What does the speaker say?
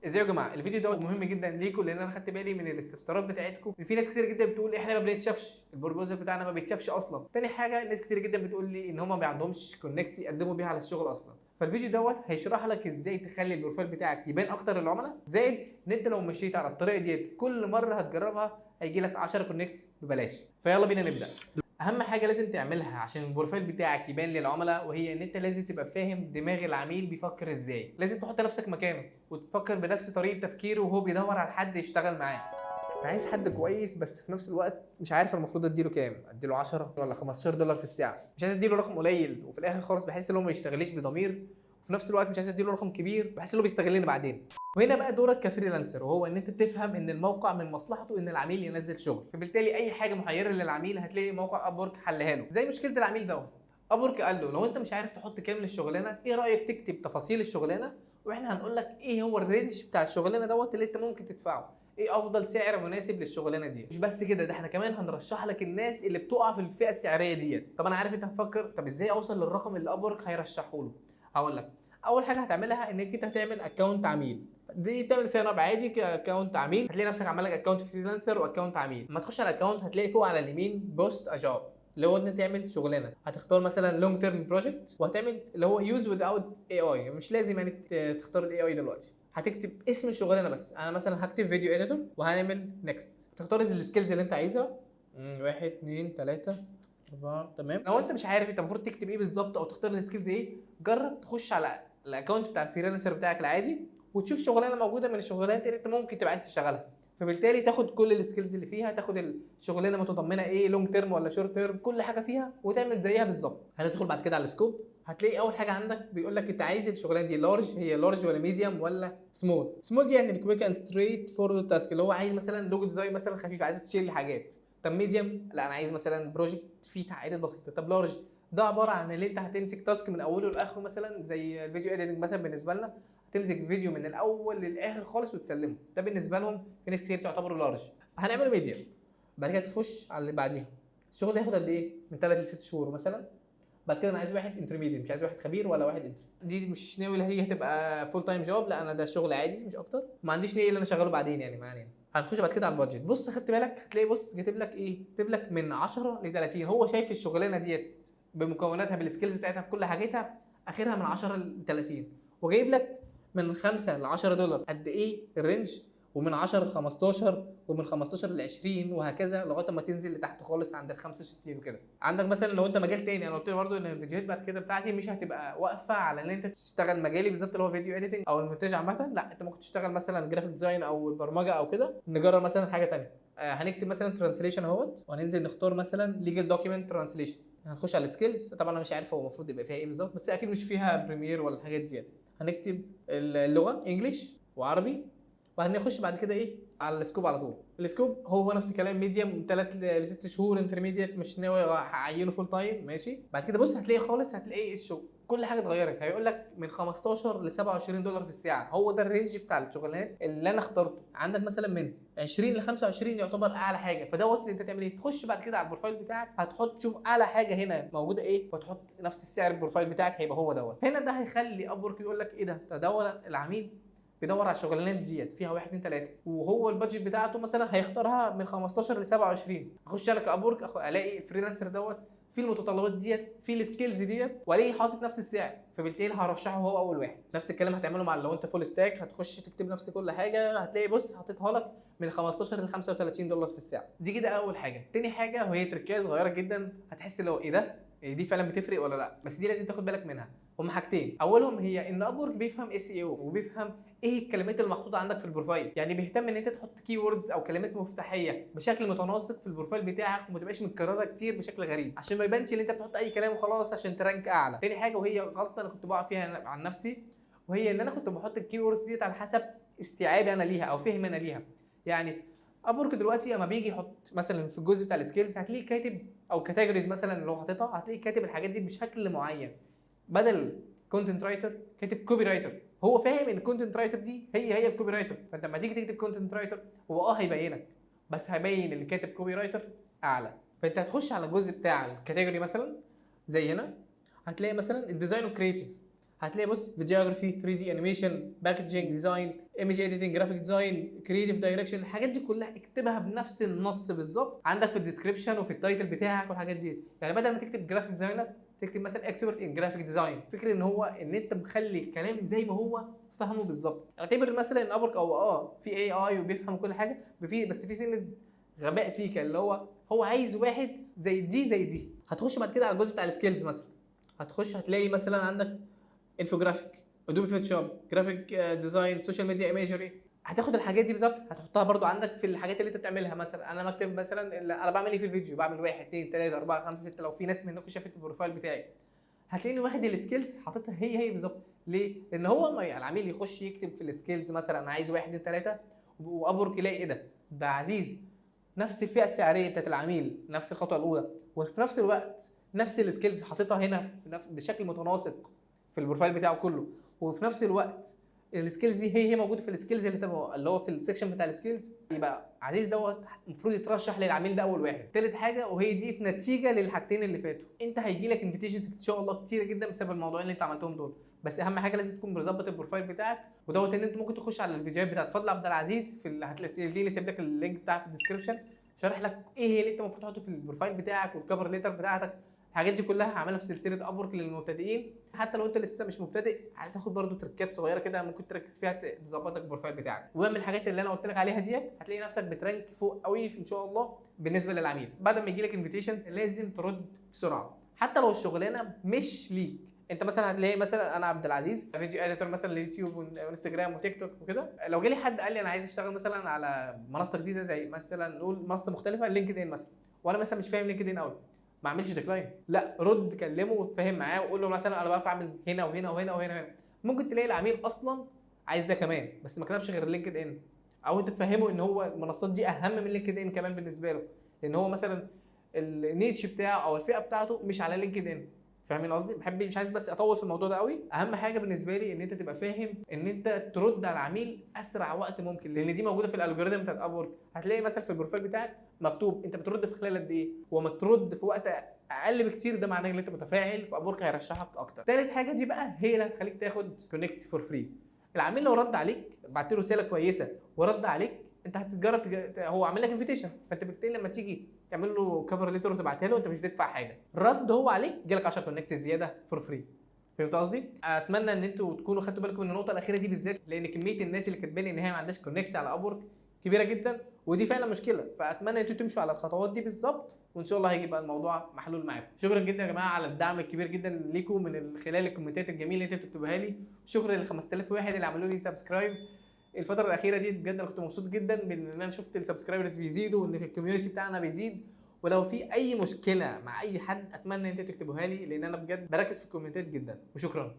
ازيكم يا جماعه؟ الفيديو دوت مهم جدا ليكم، لان انا خدت بالي من الاستفسارات بتاعتكم ان في ناس كتير جدا بتقول احنا ما بنتشافش، البروبوزل بتاعنا ما بيتشافش اصلا. تاني حاجه، ناس كتير جدا بتقول لي ان هم ما عندهمش كونكتس يقدموا بيها على الشغل اصلا. فالفيديو دوت هيشرح لك ازاي تخلي البروفايل بتاعك يبان اكتر للعملاء، زائد ان انت لو مشيت على الطريقه ديت كل مره هتجربها هيجي لك 10 كونكتس ببلاش. فيلا بينا نبدا. اهم حاجه لازم تعملها عشان البروفايل بتاعك يبان للعملاء، وهي ان انت لازم تبقى فاهم دماغ العميل بيفكر ازاي. لازم تحط نفسك مكانه وتفكر بنفس طريقه تفكيره وهو بيدور على حد يشتغل معاه. انا عايز حد كويس، بس في نفس الوقت مش عارف المفروض اديله كام، اديله 10 ولا 15 دولار في الساعه. مش عايز اديله رقم قليل وفي الاخر خالص بحس ان هو ما يشتغلش بضمير، وفي نفس الوقت مش عايز اديله رقم كبير بحس ان هو بيستغلني بعدين. وهنا بقى دورك كفريلانسر، وهو ان انت تفهم ان الموقع من مصلحته ان العميل ينزل شغل، فبالتالي اي حاجه محيره للعميل هتلاقي موقع ابورك حلها له. زي مشكله العميل ده، ابورك قال له لو انت مش عارف تحط كام للشغلانه، ايه رايك تكتب تفاصيل الشغلانه واحنا هنقول لك ايه هو الرينج بتاع الشغلانه دوت اللي انت ممكن تدفعه، ايه افضل سعر مناسب للشغلانه دي. مش بس كده، ده احنا كمان هنرشح لك الناس اللي بتقع في الفئه السعريه ديت. طب انا عارف انت هتفكر طب ازاي اوصل للرقم اللي ابورك هيرشحه له. هقول لك. اول حاجه هتعملها انك انت هتعمل اكونت عميل. دي بتعمل ساين اب عادي كاكونت عميل، هتلاقي نفسك عامل لك اكونت فريلانسر واكونت عميل. لما تخش على الاكونت هتلاقي فوق على اليمين بوست اجاب، اللي هو انت تعمل شغلانه. هتختار مثلا لونج تيرم بروجكت، وهتعمل اللي هو يوز وذ اوت اي اي. مش لازم يعني تختار الاي اي دلوقتي، هتكتب اسم الشغلانه بس. انا مثلا هكتب فيديو اديتور وهنعمل نيكست. تختار السكيلز اللي انت عايزها، 1 2 3 4. تمام. لو انت مش عارف انت المفروض تكتب ايه بالظبط او تختار السكيلز ايه، جرب تخش على الاكونت بتاع الفريلانسر بتاعك العادي وتشوف شغلانه موجوده من الشغلانات اللي انت ممكن تبقى عايز تشتغلها. فبالتالي تاخد كل السكيلز اللي فيها، تاخد الشغلانه متضمنه ايه، لونج تيرم ولا شورت تيرم، كل حاجه فيها وتعمل زيها بالظبط. هندخل بعد كده على السكوب. هتلاقي اول حاجه عندك بيقول لك انت عايز الشغلانه دي لارج، هي لارج ولا ميديوم ولا سمول. سمول دي يعني الكويك اند ستريت فورورد تاسك، اللي هو عايز مثلا لوجو ديزاين مثلا خفيف، عايزك تشيل لي حاجات. طب ميديوم، لا انا عايز مثلا بروجكت فيه تعقيدات بسيطه. طب لارج، ده عباره عن اللي انت هتمسك تاسك من اوله لاخره، مثلا زي الفيديو اديتنج مثلا بالنسبه لنا، هتمسك فيديو من الاول للاخر خالص وتسلمه. ده بالنسبه لهم في ناس كتير تعتبره لارج. هنعمله ميديوم. بعد كده تخش على اللي بعديها. الشغل ده هياخد قد ايه؟ من 3 ل 6 شهور مثلا. بعد كده انا عايز واحد انترميديت، مش عايز واحد خبير ولا واحد انتر. دي مش ناوي اللي هي هتبقى فول تايم جوب، لا انا ده شغل عادي مش اكتر. ما عنديش نيه اللي انا شغاله بعدين يعني، ما علينا. هنخش بعد كده على البادجت. بص خدت بالك هتلاقي بص كاتب لك ايه، كاتب لك من 10 ل 30. هو شايف الشغلانه ديت بمكوناتها بالسكيلز بتاعتها بكل حاجتها اخرها من 10 ل 30، وجايب لك من 5 ل 10 دولار قد ايه الرينج، ومن 10 ل 15، ومن 15 ل 20، وهكذا لغايه ما تنزل لتحت خالص عند ال 65 وكده. عندك مثلا لو انت مجال تاني، انا قلت لك برضه ان الفيديوهات بعد كده بتاعتي مش هتبقى واقفه على ان انت تشتغل مجالي بالظبط اللي هو فيديو اديتنج او المونتاج عامه، لا انت ممكن تشتغل مثلا جرافيك ديزاين او البرمجه او كده. نجرب مثلا حاجه تانيه. هنكتب مثلا ترانسليشن اهوت، وهننزل نختار مثلا ليجل دوكيمنت ترانسليشن. هنخش على السكيلز. طبعا انا مش عارف هو المفروض يبقى فيها ايه بالظبط، بس اكيد مش فيها بريمير ولا الحاجات دي. هنكتب اللغه انجلش وعربي، وهنخش بعد كده ايه على السكوب على طول. السكوب هو نفس الكلام، ميديوم من 3 ل 6 شهور، انترميديت مش ناوي اعينه فول تايم ماشي. بعد كده بص هتلاقي خالص، هتلاقي الشغل كل حاجه اتغيرت. هيقول لك من 15 ل 27 دولار في الساعه، هو ده الرينج بتاع الشغلانات اللي انا اخترته. عندك مثلا من 20 ل 25 يعتبر اعلى حاجه. فدوت اللي انت تعمل ايه، تخش بعد كده على البروفايل بتاعك، هتحط تشوف اعلى حاجه هنا موجوده ايه، وتحط نفس السعر البروفايل بتاعك هيبقى هو دوت. هنا ده هيخلي ابورك يقول لك ايه ده دوت العميل بيدور على الشغلانات ديت فيها 1 2 3، وهو البادجت بتاعته مثلا هيختارها من 15 ل 27. اخش انا كابورك الاقي الفريلانسر دوت في المتطلبات ديت، في السكيلز ديت، والاقي حاطط نفس السعر، فبالتالي هرشحه هو اول واحد. نفس الكلام هتعمله مع لو انت فول ستاك، هتخش تكتب نفس كل حاجه، هتلاقي بص حاططها لك من 15 ل 35 دولار في الساعه. دي كده اول حاجه. تاني حاجه وهي تركيز صغيره جدا، هتحس لو ايه ده، دي فعلا بتفرق ولا لا، بس دي لازم تاخد بالك منها. هما حاجتين، اولهم هي ان ابورك بيفهم اس اي او، وبيفهم ايه الكلمات اللي محطوطه عندك في البروفايل. يعني بيهتم ان انت تحط كي ووردز او كلمات مفتاحيه بشكل متناسق في البروفايل بتاعك، وما تبقاش متكرره كتير بشكل غريب، عشان ما يبانش ان انت بتحط اي كلام وخلاص عشان ترانك اعلى. تاني حاجه وهي غلطه انا كنت بقع فيها عن نفسي، وهي ان انا كنت بحط الكي ووردز ديت على حسب استيعابي انا ليها او فهم انا ليها. يعني ابورك دلوقتي اما بيجي يحط مثلا في الجزء بتاع السكيلز، هتلاقيه كاتب او كاتيجوريز مثلا اللي هو حاططها، هتلاقيه كاتب الحاجات دي بشكل معين. بدل كونتنت رايتر كاتب كوبي رايتر. هو فاهم ان الكونتنت رايتر دي هي الكوبي رايتر، فانت لما تيجي تكتب كونتنت رايتر هو هيبينك، بس هيبين اللي كاتب كوبي رايتر اعلى. فانت هتخش على الجزء بتاع الكاتيجوري مثلا زي هنا، هتلاقي مثلا الديزاين والكريتيف. هتلاقي بص فيديوجرافي، 3 دي انيميشن، باكجينج ديزاين، ايمج اديتنج، جرافيك ديزاين، كرييتيف دايركشن. الحاجات دي كلها اكتبها بنفس النص بالظبط عندك في الديسكربشن وفي التايتل بتاعك والحاجات دي. يعني بدل ما تكتب جرافيك ديزاينر تكتب مثلا اكسبرت ان جرافيك ديزاين. فكره ان انت مخلي الكلام زي ما هو فهمه بالظبط. اعتبر مثلا ان ابورك او في اي وبيفهم كل حاجه، بس في سنه غباء سيكا، اللي هو عايز واحد زي دي زي دي. هتخش بعد كده على الجزء بتاع السكيلز مثلا، هتلاقي مثلا عندك انفوجرافيك، ادوبي فوتوشوب، جرافيك ديزاين، سوشيال ميديا ايميجري. هتاخد الحاجات دي بالظبط هتحطها برضو عندك في الحاجات اللي انت بتعملها. مثلا انا بكتب مثلا انا بعمل ايه في الفيديو، بعمل 1 2 3 4 5 6. لو في ناس منكم شافت البروفايل بتاعي هتلاقيني واخد السكيلز حاططها هي بالظبط. ليه؟ لان هو ما يعني العميل يخش يكتب في السكيلز مثلا انا عايز 1 2 3 وابورك يلاقي ايه ده عزيز نفس الفئه السعريه بتاعت العميل، نفس الخطوه الاولى، وفي نفس الوقت نفس السكيلز حاططها هنا بشكل متناسق في البروفايل بتاعه كله. وفي نفس الوقت السكيلز دي هي موجوده في السكيلز اللي هو في السكشن بتاع السكيلز. يبقى عزيز دوت المفروض يترشح للعميل ده اول واحد. تالت حاجه وهي دي نتيجه للحاجتين اللي فاتوا، انت هيجي لك انفيتيشنز ان شاء الله كتير جدا بسبب الموضوعين اللي انت عملتهم دول. بس اهم حاجه لازم تكون مظبط البروفايل بتاعك ودوت. ان انت ممكن تخش على الفيديوهات بتاعت فضل عبد العزيز هتلاقيني سايب لك اللينك بتاعها في الديسكربشن، شارح لك ايه اللي انت المفروض تحطه في البروفايل بتاعك والكفر ليتر بتاعتك. الحاجات دي كلها هعملها في سلسله ابورك للمبتدئين. حتى لو انت لسه مش مبتدئ هتاخد برضو تركات صغيره كده ممكن تركز فيها تظبط لك البروفايل بتاعك. واعمل الحاجات اللي انا قلت لك عليها ديت هتلاقي نفسك بترانك فوق قوي ان شاء الله. بالنسبه للعميل بعد ما يجي لك انفيتيشنز لازم ترد بسرعه حتى لو الشغلانه مش ليك انت. مثلا هتلاقي مثلا انا عبد العزيز فيديو اديتور مثلا لليوتيوب وانستجرام وتيك توك وكده. لو جالي حد قال لي انا عايز اشتغل مثلا على منصه جديده زي مثلا نقول منصه مختلفه لينكد ان مثلا، وانا مثلا مش فاهم لينكد ان قوي، ما اعملش ديكلاين، لا رد كلمه وتفاهم معاه وقول له مثلا انا بعرف اعمل هنا وهنا وهنا وهنا. ممكن تلاقي العميل اصلا عايز ده كمان بس ما كتبش غير لينكد ان، او انت تفهمه ان هو المنصات دي اهم من لينكد ان كمان بالنسبه له، لان هو مثلا النيتش بتاعه او الفئه بتاعته مش على لينكد ان. فاهمين قصدي؟ مش عايز بس اطول في الموضوع ده قوي. اهم حاجه بالنسبه لي ان انت تبقى فاهم ان انت ترد على العميل اسرع وقت ممكن، لان دي موجوده في الالجوريثم بتاعت ابورك. هتلاقي مثلا في البروفايل بتاعك مكتوب انت بترد في خلال قد ايه، وما ترد في وقت اقل بكتير ده معناه ان انت متفاعل فابورك هيرشحك اكتر. ثالث حاجه دي بقى هي اللي هتخليك تاخد كونكت فور فري. العميل لو رد عليك بعت له رساله كويسه ورد عليك انت هتتجرب هو عامل لك انفيتيشن، فانت بالتالي لما تيجي تعمل له كفر ليتر وتبعتها له انت مش بتدفع حاجه، رد هو عليك جالك 10 كونكتس زياده فور فري. فهمت قصدي؟ اتمنى ان انتوا تكونوا خدتوا بالكم من النقطه الاخيره دي بالذات، لان كميه الناس اللي كاتبين ان هي ما عندهاش كونكتس على ابورك كبيره جدا، ودي فعلا مشكله. فاتمنى ان انتوا تمشوا على الخطوات دي بالظبط وان شاء الله هيجي بقى الموضوع محلول معاكم. شكرا جدا يا جماعه على الدعم الكبير جدا ليكم من خلال الكومنتات الجميله اللي انتوا بتكتبوها لي. شكرا لل 5000 واحد اللي عملوا لي سبسكرايب الفتره الاخيره دي. بجد انا كنت مبسوط جدا بان انا شفت السبسكرايبرز بيزيدوا وان في الكوميونتي بتاعنا بيزيد. ولو في اي مشكله مع اي حد اتمنى ان انتوا تكتبوها لي لان انا بجد بركز في الكومنتات جدا. وشكرا.